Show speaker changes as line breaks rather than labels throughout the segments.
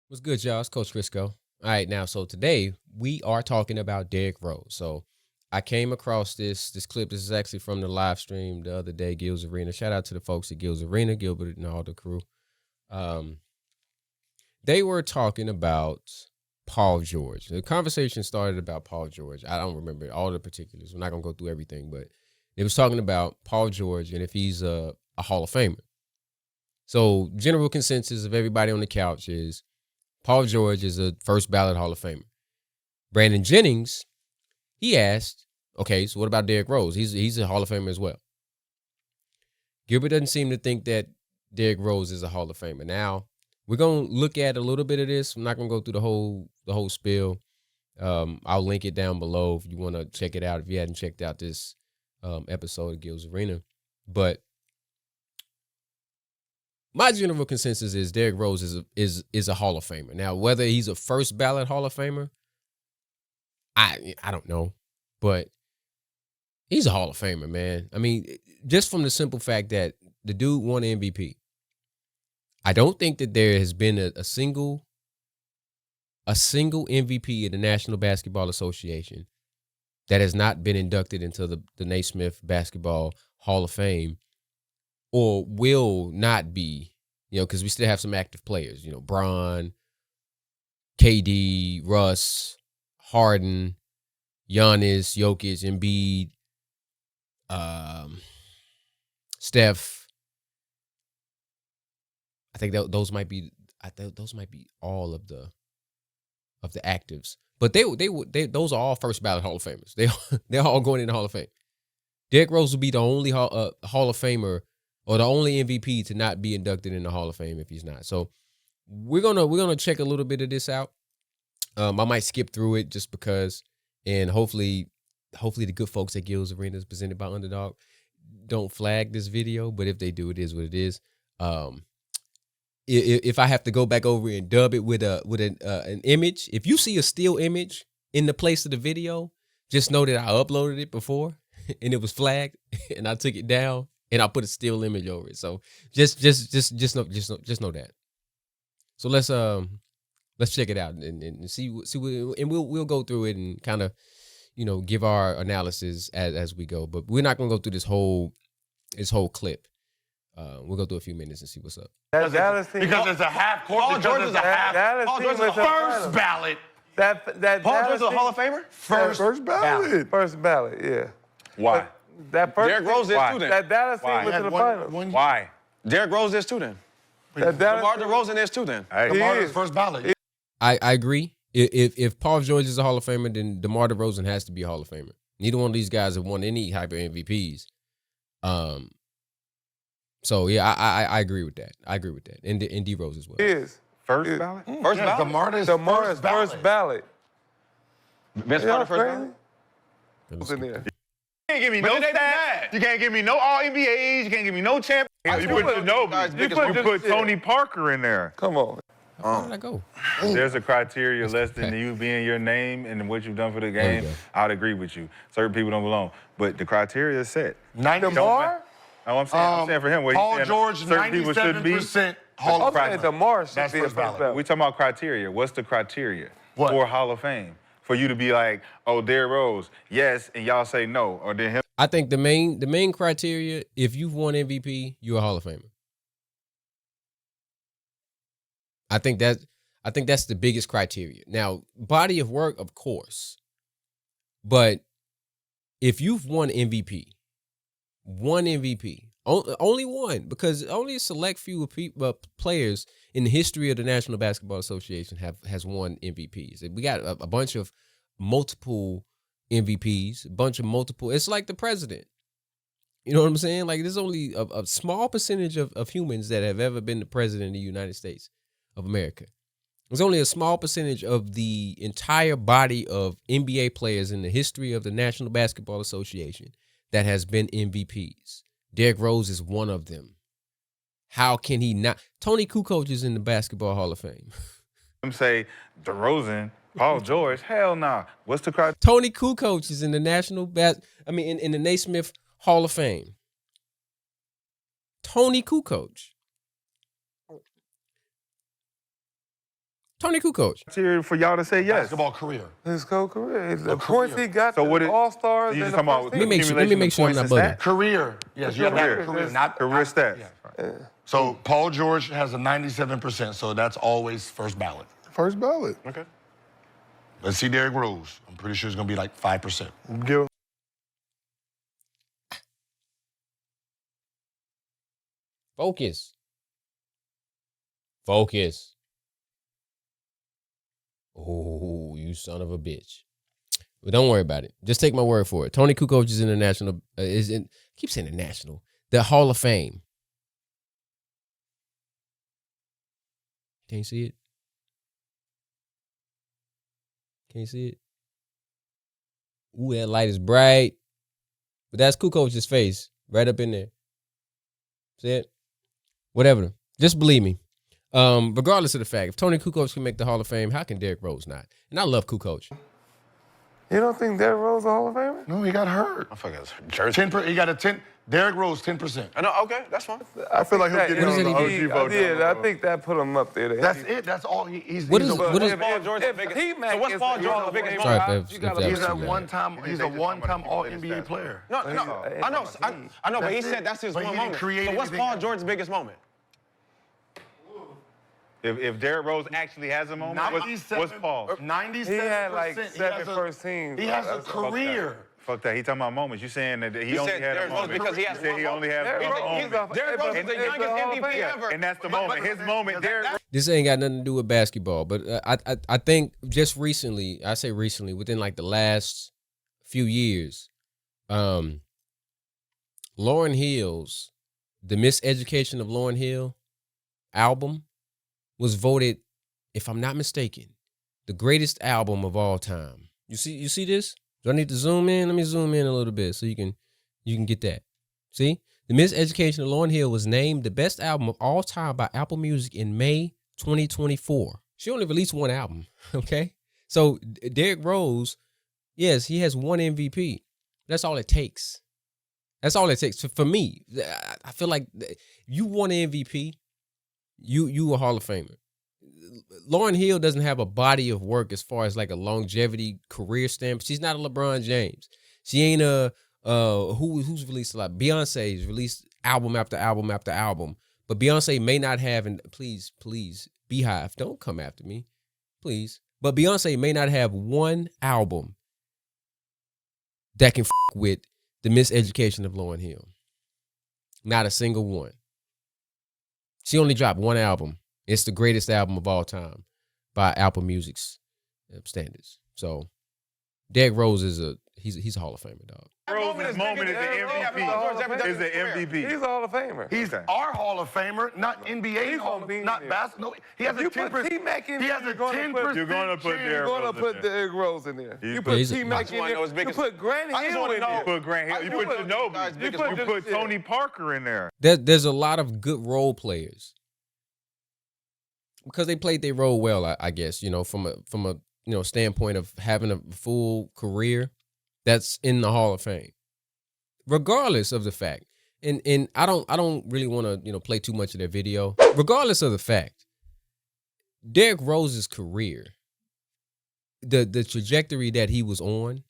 What's good, y'all? It's Coach Frisco. All right, now, so today we are talking about Derrick Rose. So I came across this clip. This is actually from the live stream the other day, Gilbert Arenas. Shout out to the folks at Gilbert Arenas, Gilbert and all the crew. Um, they were talking about Paul George. The conversation started about Paul George. I don't remember all the particulars. We're not gonna go through everything, but it was talking about Paul George and if he's a Hall of Famer. So general consensus of everybody on the couch is Paul George is a first ballot Hall of Famer. Brandon Jennings, he asked, okay, so what about Derrick Rose? He's a Hall of Famer as well. Gilbert doesn't seem to think that Derrick Rose is a Hall of Famer. Now, we're gonna look at a little bit of this. I'm not gonna go through the whole spiel. I'll link it down below if you want to check it out if you hadn't checked out this episode of Gil's Arena. But my general consensus is Derrick Rose is a Hall of Famer. Now, whether he's a first ballot Hall of Famer, I don't know, but he's a Hall of Famer, man. I mean, just from the simple fact that the dude won MVP. I don't think that there has been a single MVP in the National Basketball Association that has not been inducted into the Naismith Basketball Hall of Fame or will not be, because we still have some active players, Bron, KD, Russ, Harden, Giannis, Jokic, Embiid, Steph. I think those might be all of the actives. But those are all first ballot Hall of Famers. They're all going in the Hall of Fame. Derrick Rose will be the only Hall of Famer or the only MVP to not be inducted in the Hall of Fame if he's not. So we're gonna check a little bit of this out. I might skip through it just because, and hopefully the good folks at Gil's Arenas presented by Underdog don't flag this video. But if they do, it is what it is. If I have to go back over and dub it with an image, if you see a still image in the place of the video, just know that I uploaded it before and it was flagged and I took it down and I put a still image over it. So just know that. So let's check it out and see and we'll go through it and kind of give our analysis as we go. But we're not gonna go through this whole clip. We'll go through a few minutes and see what's up.
Because it's a half court. Paul George is a half. Paul George is a first ballot. Paul George is a Hall of Famer.
First ballot.
First ballot. Yeah.
Why?
Derrick Rose is too then.
That Dallas team went to the finals.
Why? Derrick Rose is too then. DeMar DeRozan is too then.
DeMar is first ballot.
I agree. If Paul George is a Hall of Famer, then DeMar DeRozan has to be a Hall of Famer. Neither one of these guys have won any hyper MVPs. So yeah, I agree with that. And D Rose as well.
Is
First ballot?
First ballot.
DeMar is
first ballot. Vince Carter first ballot.
Who's in there?
You can't give me no stats. You can't give me no All NBAs. You can't give me no champions.
You put Ginobili. You put Tony Parker in there.
Come on.
Where did I go?
There's a criteria less than you being your name and what you've done for the game. I'd agree with you. Certain people don't belong. But the criteria is set.
DeMar?
I'm saying for him.
Paul George, 97% Hall of Fame.
DeMar should
That's
be a
first
first
ballot.
ballot.
We talking about criteria. What's the criteria
What?
for Hall of Fame? For you to be like, oh, Derrick Rose, yes, and y'all say no, or then him.
I think the main criteria, if you've won MVP, you're a Hall of Famer. I think that's the biggest criteria. Now, body of work, of course, but if you've won MVP, only one, because only a select few players in the history of the National Basketball Association has won MVPs. We got a bunch of multiple MVPs, a bunch of multiple. It's like the president. You know what I'm saying? Like, there's only a small percentage of humans that have ever been the president of the United States of America. There's only a small percentage of the entire body of NBA players in the history of the National Basketball Association that has been MVPs. Derrick Rose is one of them. How can he not? Tony Kukoc is in the Basketball Hall of Fame.
Them say DeRozan, Paul George, hell nah. What's the criteria?
Tony Kukoc is in the in the Naismith Hall of Fame. Tony Kukoc. Tony Kukoc.
Criteria for y'all to say yes.
Basketball career.
His whole career. The points he got,
So what
the All-Stars,
you
and
just
the
talking
first
about
team.
Let me make sure I'm not bugging.
Career. Yes, you have to have a career.
Career stats.
Yeah. So Paul George has a 97%, so that's always first ballot.
First ballot.
Okay. Let's see Derrick Rose. I'm pretty sure it's going to be like 5%.
Gil.
Focus. Focus. Oh, you son of a bitch. But don't worry about it. Just take my word for it. Tony Kukoc is international. Keep saying international. The Hall of Fame. Can't see it. Can't see it. Ooh, that light is bright. But that's Kukoc's face right up in there. See it? Whatever. Just believe me. Regardless of the fact, if Tony Kukoc can make the Hall of Fame, how can Derrick Rose not? And I love Kukoc.
You don't think Derrick Rose a Hall of Famer?
No, he got hurt.
I forgot his
jersey. He got a 10. Derrick Rose, 10%.
I know, okay, that's fine.
I feel like he'll get
What is
on
it
the
he
OG vote.
Yeah, I think that put him up there.
That's it. That's all. He's
What is
a,
what is
Paul George the biggest? So what's Paul George's biggest moment?
Sorry if that
he's
was
a
too loud.
one-time All NBA player.
No, I know, but he said that's his
But
one
he didn't
moment.
create
So what's
anything
Paul
else.
George's biggest moment?
If Derrick Rose actually has a moment, what's Paul?
97%.
He had like 7 first teams.
He has a career.
Fuck that. He talking about moments. You saying that he only
said
had a
Derrick Rose
moment.
because he has
said he only has
Derrick
one
Rose,
moment.
Derrick Rose is the youngest MVP ever.
And that's the moment. His moment. Derrick Rose.
This ain't got nothing to do with basketball, but I think just recently, I say recently, within like the last few years, Lauryn Hill's The Miseducation of Lauryn Hill album was voted, if I'm not mistaken, the greatest album of all time. You see this? Do I need to zoom in? Let me zoom in a little bit so you can get that. See? The Miseducation of Lauryn Hill was named the best album of all time by Apple Music in May 2024. She only released one album, okay? So Derrick Rose, yes, he has one MVP. That's all it takes. That's all it takes. For me, I feel like you won an MVP, you a Hall of Famer. Lauryn Hill doesn't have a body of work as far as like a longevity career stamp. She's not a LeBron James. She ain't a who's released a lot. Beyonce's released album after album after album. But Beyonce may not have, and please, Beehive, don't come after me. Please. But Beyonce may not have one album that can with The Miseducation of Lauryn Hill. Not a single one. She only dropped one album. It's the greatest album of all time by Apple Music's standards. So Derrick Rose is he's a Hall of Famer, dog.
Rose's moment is the MVP. Is the MVP.
He's a Hall of Famer.
He's our Hall of Famer, not NBA Hall, not basketball. He has a 10%. He has a 10%.
You're going to put Derrick Rose.
You're going to put Derrick Rose in there.
You
You
put
put T-Mac in there. You put Grant Hill in
You
there.
put Grant Hill. You put Ginobili. You put Tony Parker in there.
There's a lot of good role players because they played their role well, I guess, from a standpoint of having a full career that's in the Hall of Fame. Regardless of the fact, and I don't really want to play too much of their video. Regardless of the fact, Derrick Rose's career, the trajectory that he was on,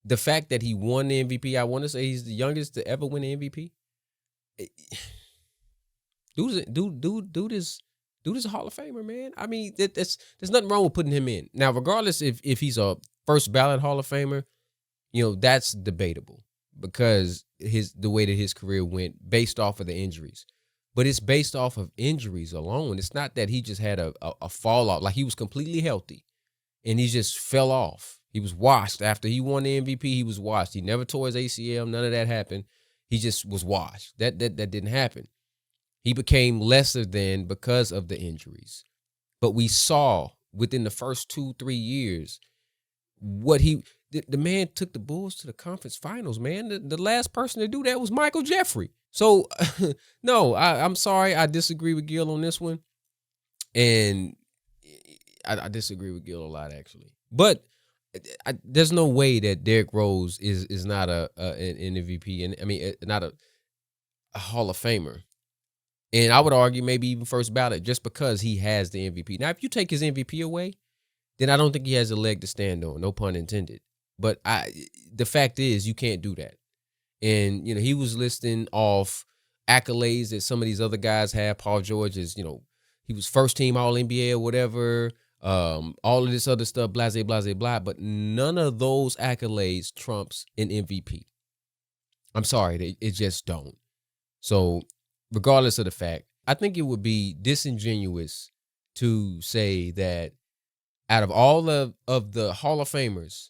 the fact that he won the MVP, I want to say he's the youngest to ever win the MVP. Dude is a Hall of Famer, man. I mean, there's nothing wrong with putting him in. Now, regardless if he's a first ballot Hall of Famer, that's debatable because the way that his career went based off of the injuries. But it's based off of injuries alone. It's not that he just had a fallout. Like he was completely healthy and he just fell off. He was washed. After he won the MVP, he was washed. He never tore his ACL. None of that happened. He just was washed. That didn't happen. He became lesser than because of the injuries. But we saw within the first 2-3 years what the man took the Bulls to the conference finals, man. The last person to do that was Michael Jeffrey. So, no, I'm sorry. I disagree with Gil on this one. And I disagree with Gil a lot, actually. But there's no way that Derrick Rose is not an MVP. And I mean, not a Hall of Famer. And I would argue maybe even first ballot just because he has the MVP. Now, if you take his MVP away, then I don't think he has a leg to stand on. No pun intended. But the fact is, you can't do that. And, you know, he was listing off accolades that some of these other guys have. Paul George is, you know, he was first team All NBA or whatever. All of this other stuff, blah, blah, blah, blah. But none of those accolades trumps an MVP. I'm sorry, it just don't. So regardless of the fact, I think it would be disingenuous to say that out of all of the Hall of Famers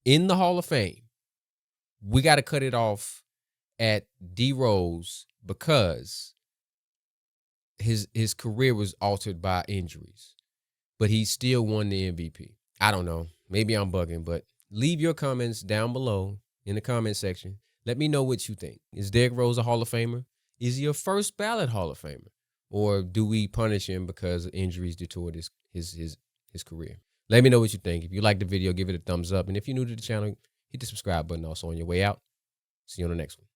in the Hall of Fame, we got to cut it off at D Rose because his career was altered by injuries, but he still won the MVP. I don't know. Maybe I'm bugging, but leave your comments down below in the comment section. Let me know what you think. Is Derrick Rose a Hall of Famer? Is he a first ballot Hall of Famer? Or do we punish him because injuries detoured his career? Let me know what you think. If you like the video, give it a thumbs up. And if you're new to the channel, hit the subscribe button also on your way out. See you on the next one.